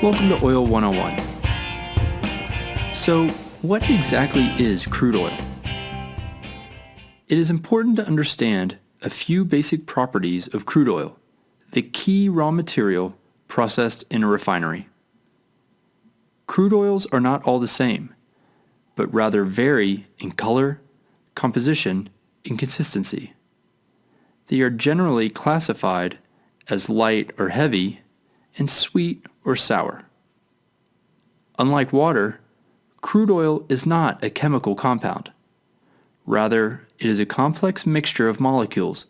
Welcome to Oil 101. So, what exactly is crude oil? It is important to understand a few basic properties of crude oil, the key raw material processed in a refinery. Crude oils are not all the same, but rather vary in color, composition, and consistency. They are generally classified as light or heavy and sweet or sour. Unlike water, crude oil is not a chemical compound. Rather, it is a complex mixture of molecules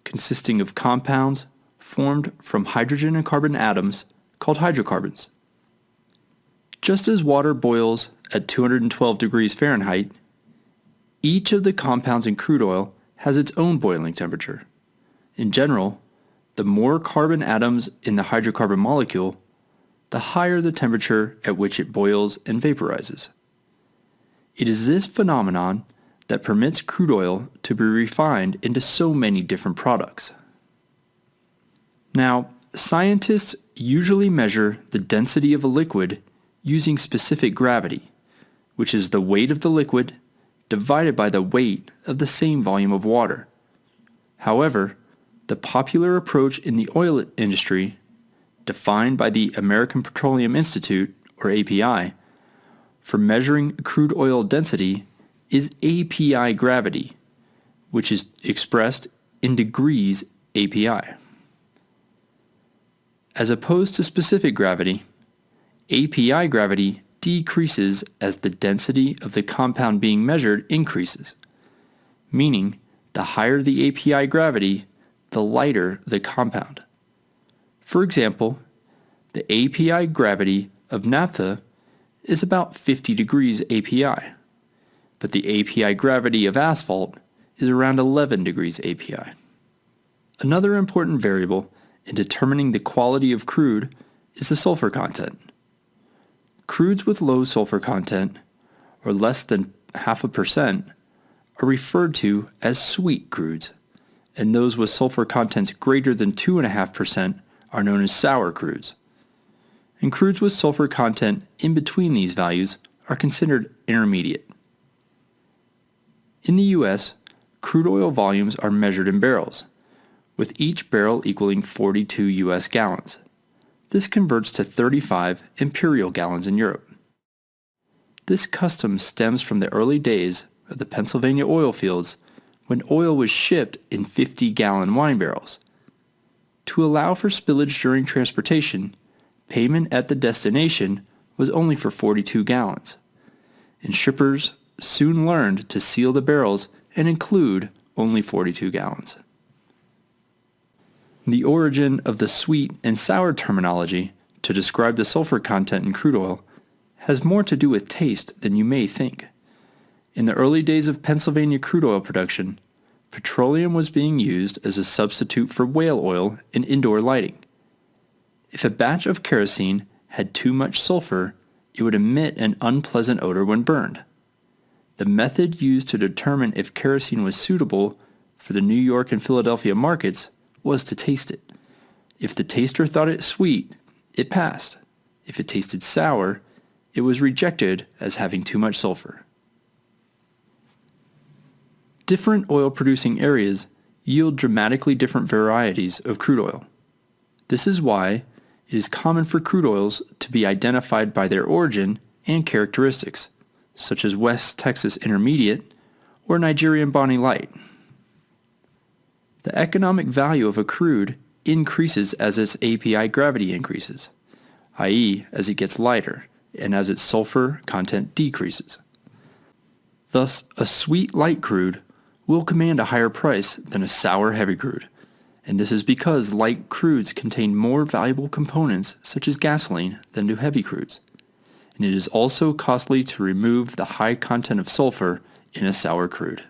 consisting of compounds formed from hydrogen and carbon atoms called hydrocarbons. Just as water boils at 212 degrees Fahrenheit, each of the compounds in crude oil has its own boiling temperature. In general, the more carbon atoms in the hydrocarbon molecule, the higher the temperature at which it boils and vaporizes. It is this phenomenon that permits crude oil to be refined into so many different products. Now, scientists usually measure the density of a liquid using specific gravity, which is the weight of the liquid divided by the weight of the same volume of water. However, the popular approach in the oil industry, defined by the American Petroleum Institute, or API, for measuring crude oil density is API gravity, which is expressed in degrees API. As opposed to specific gravity, API gravity decreases as the density of the compound being measured increases, meaning the higher the API gravity, the lighter the compound. For example, the API gravity of naphtha is about 50 degrees API, but the API gravity of asphalt is around 11 degrees API. Another important variable in determining the quality of crude is the sulfur content. Crudes with low sulfur content, or less than 0.5%, are referred to as sweet crudes, and those with sulfur contents greater than 2.5% are known as sour crudes. And crudes with sulfur content in between these values are considered intermediate. In the U.S., crude oil volumes are measured in barrels, with each barrel equaling 42 U.S. gallons. This converts to 35 imperial gallons in Europe. This custom stems from the early days of the Pennsylvania oil fields when oil was shipped in 50-gallon wine barrels. To allow for spillage during transportation, payment at the destination was only for 42 gallons, and shippers soon learned to seal the barrels and include only 42 gallons. The origin of the sweet and sour terminology to describe the sulfur content in crude oil has more to do with taste than you may think. In the early days of Pennsylvania crude oil production, petroleum was being used as a substitute for whale oil in indoor lighting. If a batch of kerosene had too much sulfur, it would emit an unpleasant odor when burned. The method used to determine if kerosene was suitable for the New York and Philadelphia markets was to taste it. If the taster thought it sweet, it passed. If it tasted sour, it was rejected as having too much sulfur. Different oil-producing areas yield dramatically different varieties of crude oil. This is why it is common for crude oils to be identified by their origin and characteristics, such as West Texas Intermediate or Nigerian Bonny Light. The economic value of a crude increases as its API gravity increases, i.e., as it gets lighter and as its sulfur content decreases. Thus, a sweet light crude will command a higher price than a sour heavy crude, and this is because light crudes contain more valuable components such as gasoline than do heavy crudes, and it is also costly to remove the high content of sulfur in a sour crude.